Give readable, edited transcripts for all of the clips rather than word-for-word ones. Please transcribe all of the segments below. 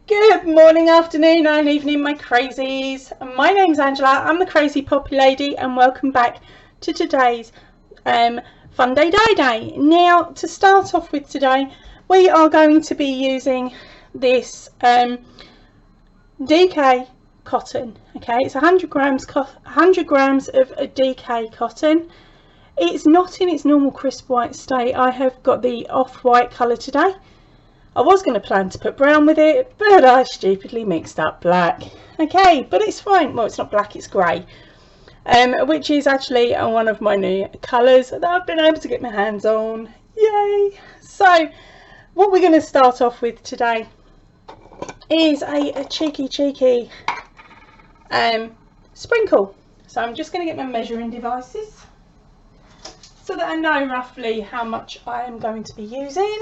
Good morning, afternoon and evening, my crazies. My name's Angela, I'm the Crazy Poppy Lady, and welcome back to today's Funday Day. Now, to start off with today, we are going to be using this DK cotton. Okay, it's 100 grams of DK cotton. It's not in its normal crisp white state. I have got the off-white colour today. I was going to plan to put brown with it, but I stupidly mixed up black. Okay, but it's fine. Well, it's not black, it's grey, which is actually one of my new colours that I've been able to get my hands on. Yay! So, what we're going to start off with today is a cheeky sprinkle. So I'm just going to get my measuring devices so that I know roughly how much I am going to be using.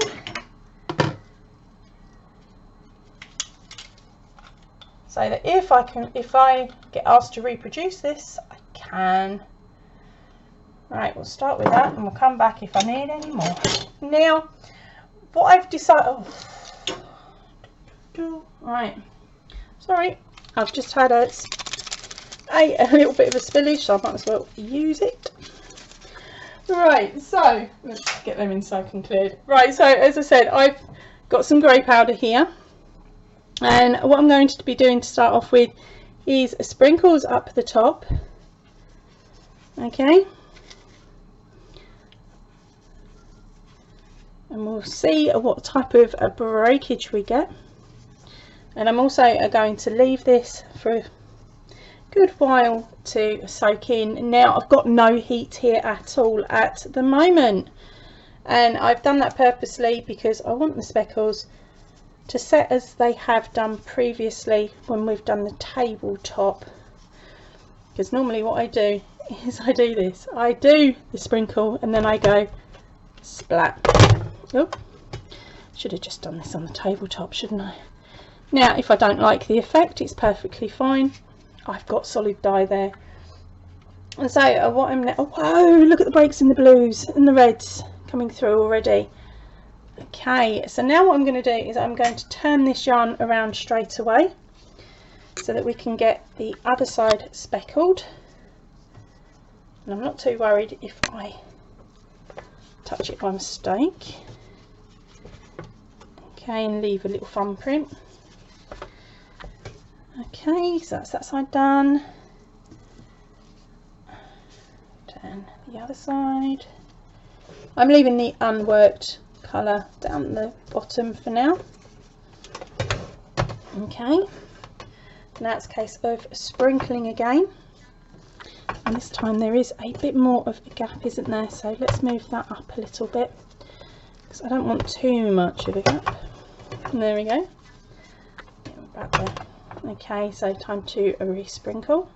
So that if I get asked to reproduce this, I can. Right, we'll start with that and we'll come back if I need any more. Now, what I've decided, right, sorry, I've just had a little bit of a spillage, so I might as well use it. Right, so let's get them inside and cleared. Right, so as I said, I've got some grey powder here. And what I'm going to be doing to start off with is sprinkles up the top. Okay, and we'll see what type of a breakage we get. And I'm also going to leave this for a good while to soak in. Now, I've got no heat here at all at the moment, and I've done that purposely because I want the speckles to set as they have done previously when we've done the tabletop. Because normally what I do is I do this. I do the sprinkle and then I go splat. Oh, should have just done this on the tabletop, shouldn't I? Now, if I don't like the effect, it's perfectly fine. I've got solid dye there. And so what I'm now, oh, whoa, look at the breaks in the blues and the reds coming through already. Okay, so now what I'm going to do is I'm going to turn this yarn around straight away so that we can get the other side speckled. And I'm not too worried if I touch it by mistake. Okay, and leave a little thumbprint. Okay, so that's that side done. Turn the other side. I'm leaving the unworked colour down the bottom for now. Okay, now it's a case of sprinkling again, and this time there is a bit more of a gap, isn't there? So let's move that up a little bit because I don't want too much of a gap. And there we go, back there. Okay, so time to re-sprinkle.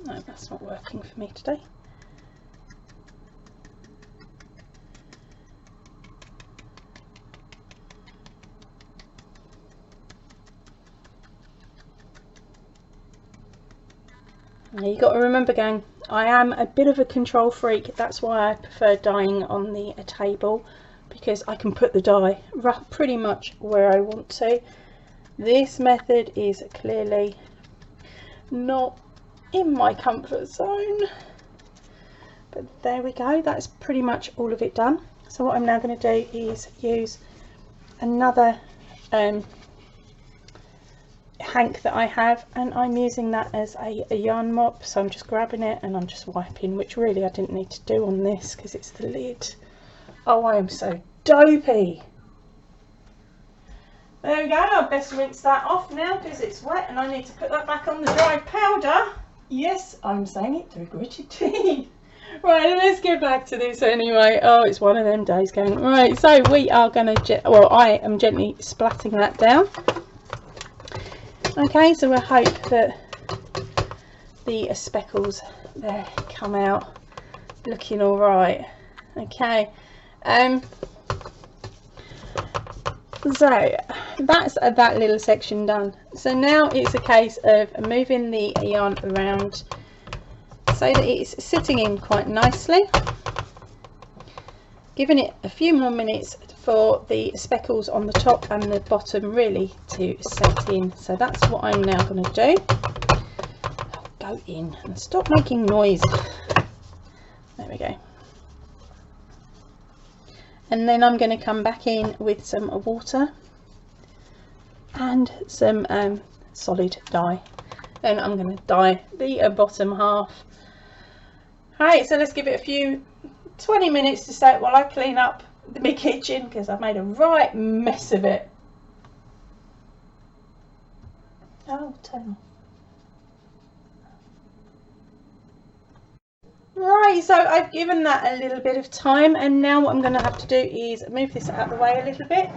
No, that's not working for me today. Now you got to remember, gang, I am a bit of a control freak. That's why I prefer dyeing on the table, because I can put the dye pretty much where I want to. This method is clearly not in my comfort zone, but there we go. That's pretty much all of it done. So what I'm now going to do is use another hank that I have, and I'm using that as a yarn mop. So I'm just grabbing it and I'm just wiping, which really I didn't need to do on this because it's the lid. Oh, I am so dopey. There we go. I best rinse that off now because it's wet and I need to put that back on the dry powder. Yes, I'm saying it through gritted teeth. Right, let's get back to this anyway. Oh, it's one of them days going. Right, so we are going to, well, I am gently splatting that down. Okay, so we'll hope that the speckles there come out looking all right. Okay, so that's that little section done. So now it's a case of moving the yarn around so that it's sitting in quite nicely, giving it a few more minutes for the speckles on the top and the bottom really to set in. So that's what I'm now going to do. I'll go in and stop making noise. There we go. And then I'm going to come back in with some water and some solid dye, and I'm going to dye the bottom half. Alright, so let's give it a few 20 minutes to set while I clean up the kitchen, because I've made a right mess of it. Oh, turn off. Right, so I've given that a little bit of time, and now what I'm going to have to do is move this out of the way a little bit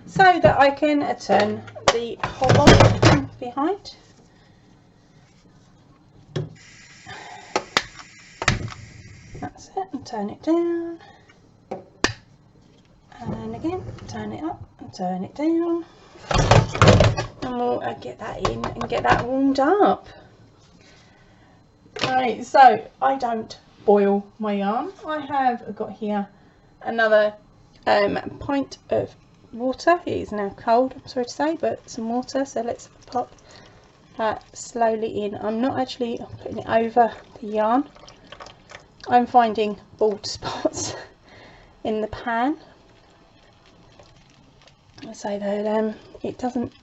so that I can turn the hob on behind. That's it, and turn it down, and again turn it up and turn it down, and we'll get that in and get that warmed up. Right, so I don't boil my yarn. I have got here another pint of water. It is now cold, I'm sorry to say, but some water, so let's pop that slowly in. I'm not actually putting it over the yarn. I'm finding bald spots in the pan, so that it doesn't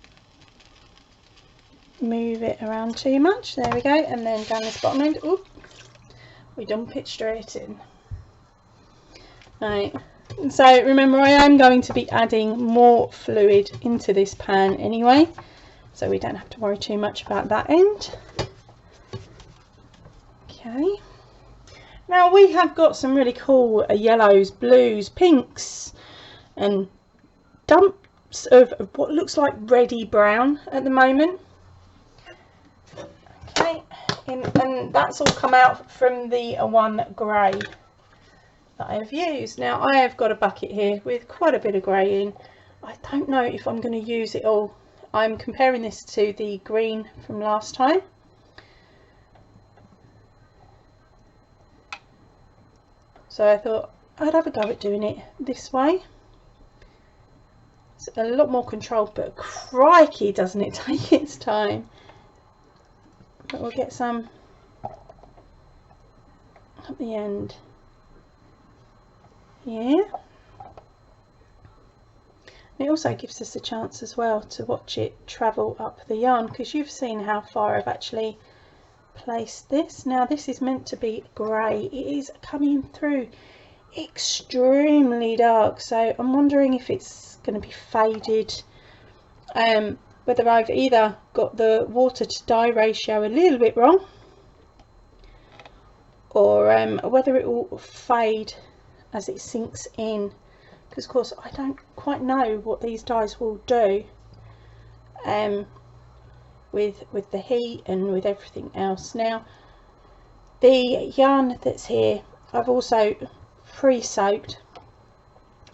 move it around too much. There we go, and then down this bottom end, oop, we dump it straight in. Right, so remember, I am going to be adding more fluid into this pan anyway, so we don't have to worry too much about that end. Okay, now we have got some really cool yellows, blues, pinks, and dumps of what looks like reddy brown at the moment. Okay, and that's all come out from the one grey that I have used. Now I have got a bucket here with quite a bit of grey in. I don't know if I'm going to use it all. I'm comparing this to the green from last time. So I thought I'd have a go at doing it this way. It's a lot more controlled, but crikey doesn't it take its time. But we'll get some at the end here. It also gives us a chance as well to watch it travel up the yarn, because you've seen how far I've actually placed this. Now this is meant to be grey. It is coming through extremely dark, so I'm wondering if it's going to be faded, whether I've either got the water to dye ratio a little bit wrong, or whether it will fade as it sinks in, because of course I don't quite know what these dyes will do with the heat and with everything else. Now the yarn that's here I've also pre-soaked,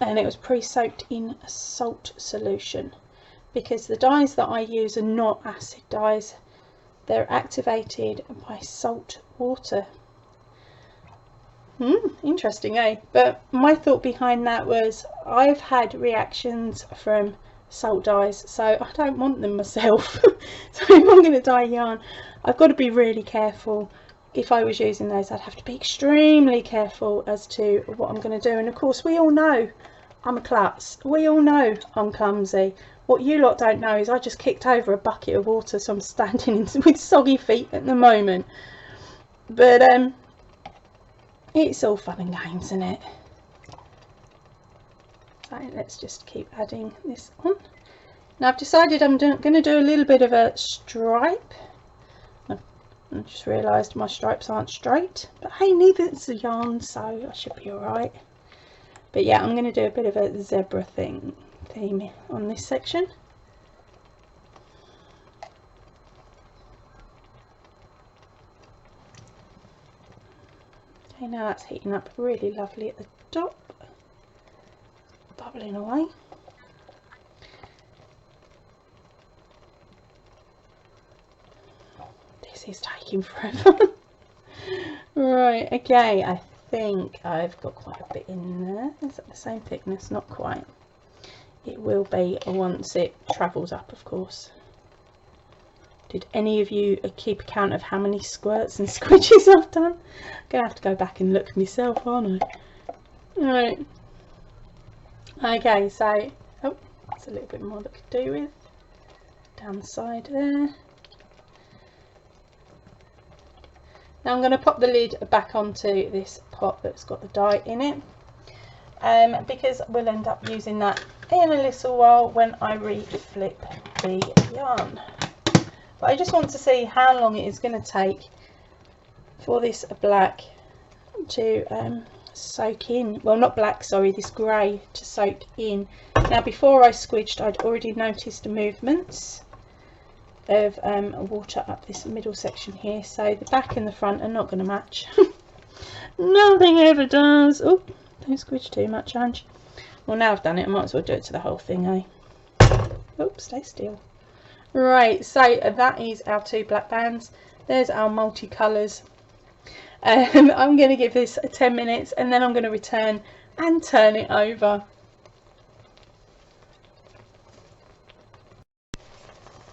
and it was pre-soaked in a salt solution, because the dyes that I use are not acid dyes, they're activated by salt water. Interesting, eh? But my thought behind that was, I've had reactions from salt dyes, so I don't want them myself. So if I'm going to dye yarn, I've got to be really careful. If I was using those, I'd have to be extremely careful as to what I'm going to do. And of course, we all know I'm a klutz. We all know I'm clumsy. What you lot don't know is I just kicked over a bucket of water, so I'm standing with soggy feet at the moment. But it's all fun and games, isn't it? So let's just keep adding this on. Now I've decided I'm going to do a little bit of a stripe. I just realised my stripes aren't straight, but hey, neither is the yarn, so I should be alright. But yeah, I'm going to do a bit of a zebra theme on this section. Okay, now that's heating up really lovely at the top, bubbling away. This is taking forever. Right, okay, I think I've got quite a bit in there. Is that the same thickness? Not quite. it will be once it travels up, of course. Did any of you keep count of how many squirts and squidges I've done? I'm gonna have to go back and look myself, aren't I? Right. Okay, so oh, there's a little bit more that could do with down the side there. Now I'm going to pop the lid back onto this pot that's got the dye in it, because we'll end up using that in a little while when I re-flip the yarn. But I just want to see how long it is going to take for this black to soak in. Well, not black, sorry, this grey to soak in. Now before I squidged, I'd already noticed the movements of water up this middle section here, so the back and the front are not going to match. Nothing ever does. Oh, don't squidge too much, Ange. Well, now I've done it, I might as well do it to the whole thing, eh? Oops, stay still. Right, so that is our 2 black bands. There's our multicolours. I'm going to give this 10 minutes and then I'm going to return and turn it over.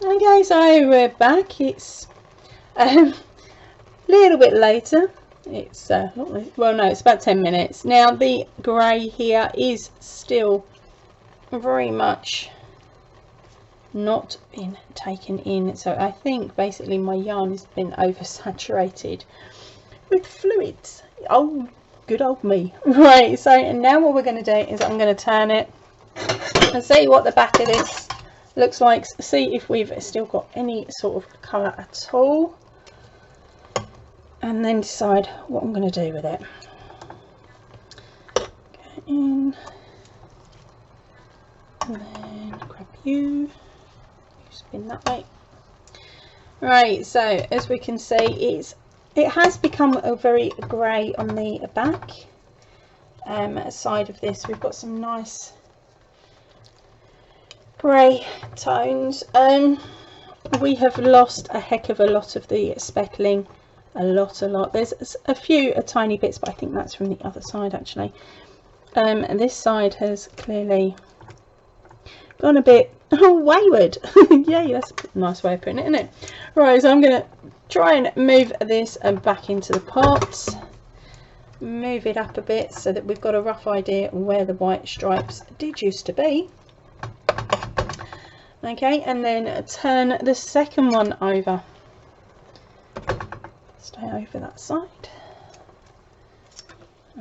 Okay, so we're back. It's a little bit later. It's well, no, it's about 10 minutes. Now the grey here is still very much not been taken in, so I think basically my yarn has been oversaturated with fluids. Oh, good old me. Right, so now what we're going to do is I'm going to turn it and see what the back of this looks like, see if we've still got any sort of colour at all, and then decide what I'm going to do with it. Get in, and then grab you, spin that way. Right, so as we can see, it has become a very grey on the back side of this. We've got some nice grey tones. We have lost a heck of a lot of the speckling, a lot. There's a tiny bits, but I think that's from the other side actually. And this side has clearly gone a bit wayward. Yay, that's a nice way of putting it, isn't it? Right, so I'm going to try and move this back into the pot, move it up a bit so that we've got a rough idea where the white stripes did used to be. Okay, and then turn the second one over. Stay over that side.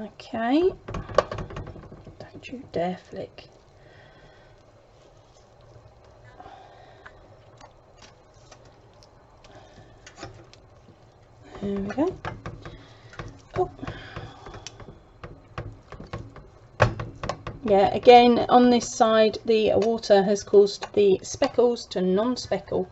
Okay, don't you dare flick. There we go. Oh. Yeah, again on this side the water has caused the speckles to non-speckle.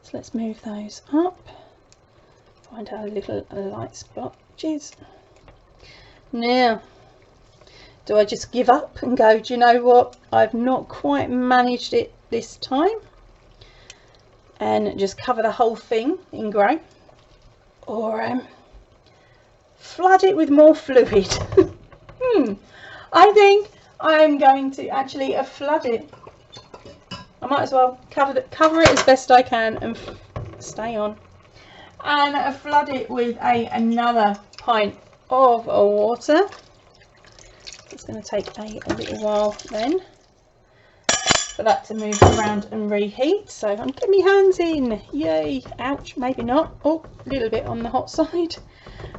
So let's move those up. Find our little light splotches. Now, do I just give up and go, do you know what, I've not quite managed it this time, and just cover the whole thing in grey, or flood it with more fluid? I think I'm going to actually flood it. I might as well cover it as best I can and stay on. And flood it with another pint of water. It's going to take a little while then for that to move around and reheat. So I'm getting my hands in. Yay! Ouch! Maybe not. Oh, a little bit on the hot side.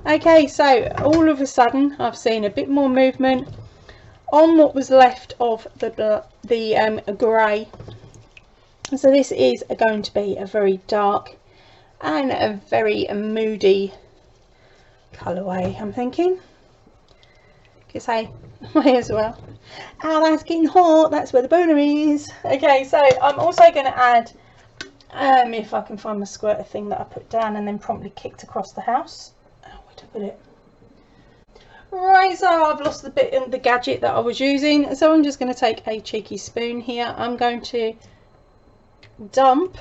Okay, so all of a sudden I've seen a bit more movement on what was left of the grey. So this is going to be a very dark and a very moody colourway, I'm thinking, because I may as well. Oh, that's getting hot, that's where the burner is. Okay, so I'm also going to add, if I can find my squirter thing that I put down and then promptly kicked across the house. Oh, we to put it. Right, so I've lost the bit in the gadget that I was using, so I'm just going to take a cheeky spoon here. I'm going to dump,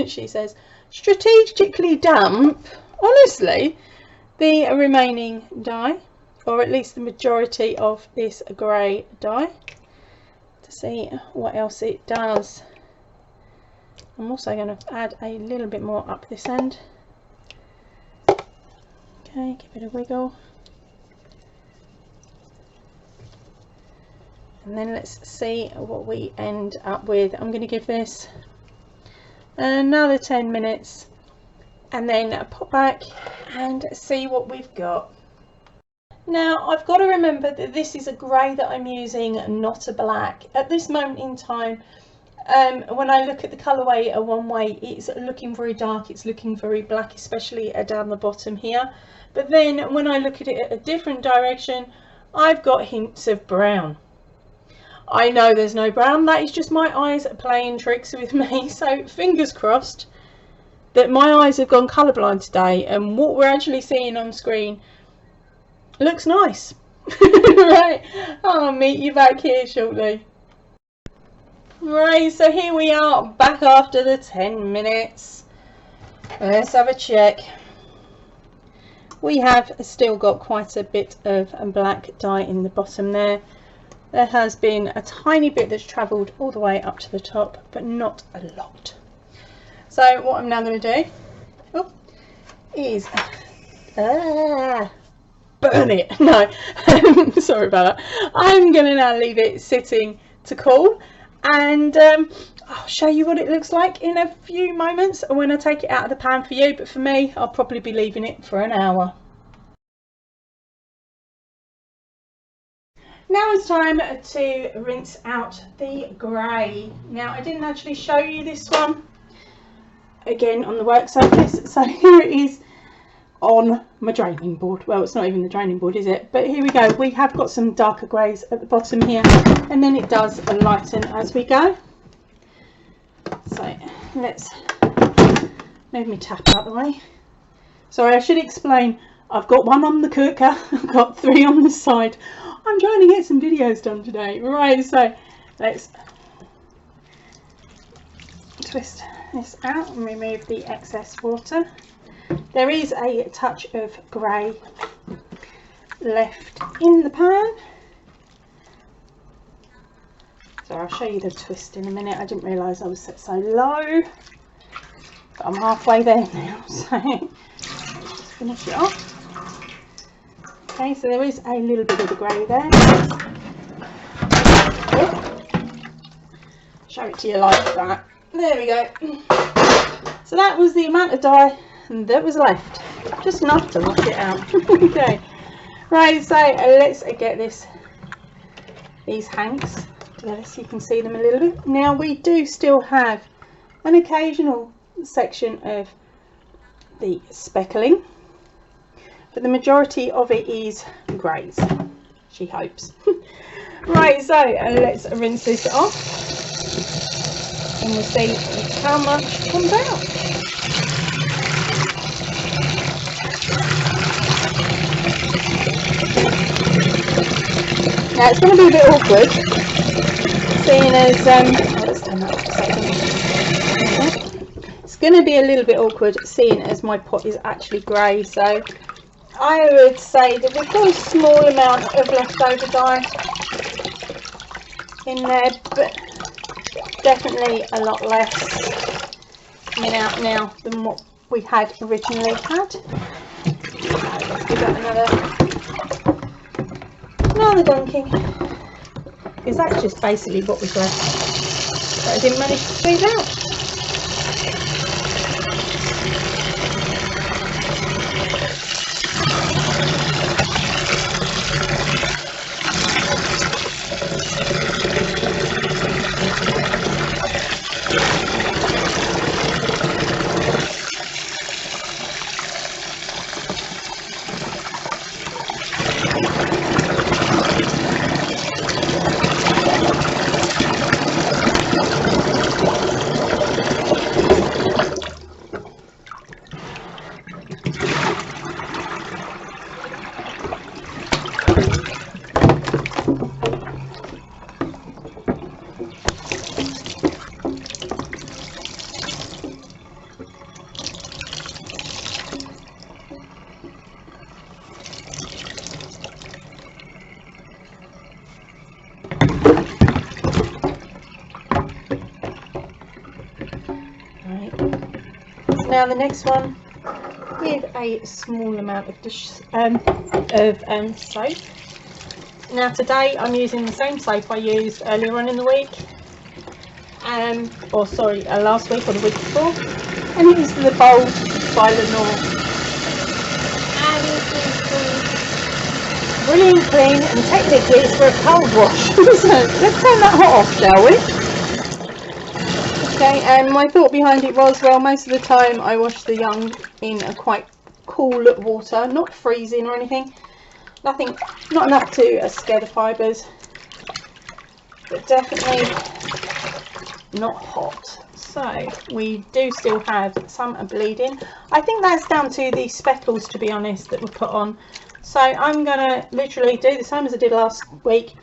she says, strategically dump, honestly, the remaining dye, or at least the majority of this grey dye, to see what else it does. I'm also going to add a little bit more up this end. Okay, give it a wiggle. And then let's see what we end up with. I'm going to give this another 10 minutes and then pop back and see what we've got. Now I've got to remember that this is a grey that I'm using, not a black. At this moment in time, when I look at the colourway one way, it's looking very dark, it's looking very black, especially down the bottom here. But then when I look at it at a different direction, I've got hints of brown. I know there's no brown, that is just my eyes playing tricks with me. So fingers crossed that my eyes have gone colourblind today and what we're actually seeing on screen looks nice. Right, I'll meet you back here shortly. Right, so here we are back after the 10 minutes. Let's have a check. We have still got quite a bit of black dye in the bottom there. There has been a tiny bit that's travelled all the way up to the top, but not a lot. So what I'm now going to do is burn it. No, sorry about that. I'm going to now leave it sitting to cool, and I'll show you what it looks like in a few moments when I take it out of the pan for you, but for me I'll probably be leaving it for an hour. Now it's time to rinse out the grey. Now I didn't actually show you this one again on the work surface, so here it is on my draining board. Well, it's not even the draining board, is it? But here we go. We have got some darker greys at the bottom here, and then it does lighten as we go. So let's move my tap out of the way. Sorry, I should explain, I've got one on the cooker, I've got 3 on the side. I'm trying to get some videos done today. Right, so let's twist this out and remove the excess water. There is a touch of grey left in the pan, so I'll show you the twist in a minute. I didn't realise I was set so low, but I'm halfway there now, so let's just finish it off. Okay, so there is a little bit of the grey there. Show it to you like that. There we go. So that was the amount of dye that was left, just enough to wash it out. Okay, right, so let's get these hanks together so you can see them a little bit. Now we do still have an occasional section of the speckling, but the majority of it is greys, she hopes. Right, so let's rinse this off and we'll see how much comes out. Now it's going to be a bit awkward, seeing as let's turn that off a second. It's going to be a little bit awkward, seeing as my pot is actually grey. So I would say that we've got a small amount of leftover dye in there, but definitely a lot less coming out now than what we had originally had. So let's give that another dunking, because that's just basically what was left that I didn't manage to squeeze out. Right. So now the next one, with a small amount of soap. Now today I'm using the same soap I used earlier on in the week, or sorry, last week or the week before, and it is the Bold by Lenore, and it is brilliant clean, and technically it's for a cold wash. So let's turn that hot off, shall we? Okay, and my thought behind it was, well, most of the time I wash the young in a quite cool water, not freezing or anything. Nothing, not enough to scare the fibres, but definitely not hot. So we do still have some bleeding. I think that's down to the speckles, to be honest, that were put on. So I'm going to literally do the same as I did last week.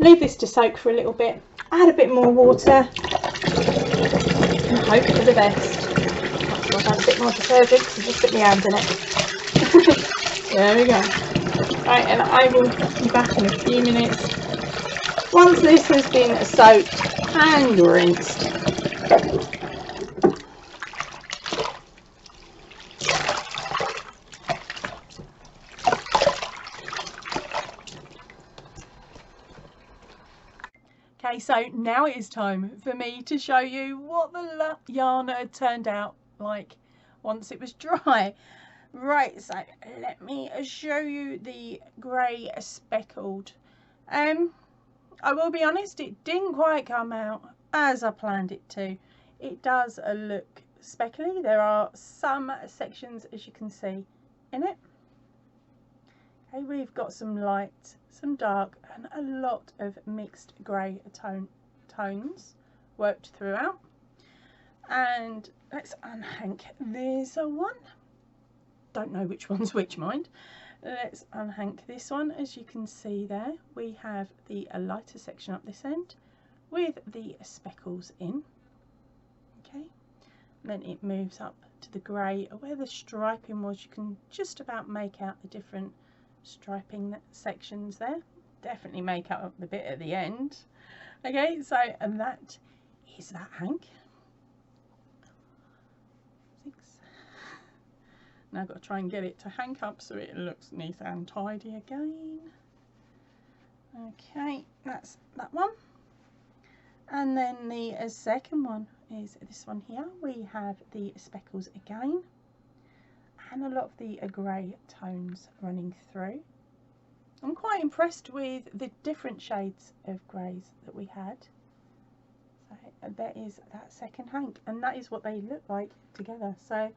Leave this to soak for a little bit, add a bit more water, and hope for the best. I'll add a bit more detergent because I just put my hand in it. There we go. Right, and I will be back in a few minutes once this has been soaked and rinsed. Okay, so now it is time for me to show you what the yarn had turned out like once it was dry. Right, so let me show you the grey speckled. I will be honest, it didn't quite come out as I planned it to. It does look speckly. There are some sections, as you can see, in it. Okay, we've got some light, some dark, and a lot of mixed grey tones worked throughout. And let's unhank this one. Don't know which one's which, mind. Let's unhank this one. As you can see there, we have the lighter section up this end with the speckles in. Okay, then it moves up to the grey where the striping was. You can just about make out the different striping sections there. Definitely make out the bit at the end. Okay, so and that is that hank. Now I've got to try and get it to hank up so it looks neat and tidy again. Okay, that's that one. And then the second one is this one here. We have the speckles again and a lot of the grey tones running through. I'm quite impressed with the different shades of greys that we had. So there is that second hank, and that is what they look like together. So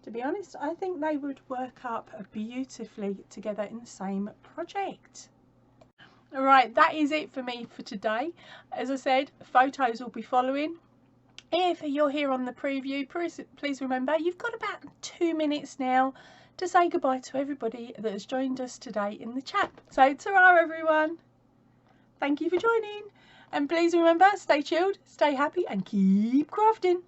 to be honest, I think they would work up beautifully together in the same project. Alright, that is it for me for today. As I said, photos will be following. If you're here on the preview, please remember you've got about 2 minutes now to say goodbye to everybody that has joined us today in the chat. So ta-ra everyone, thank you for joining, and please remember, stay chilled, stay happy and keep crafting.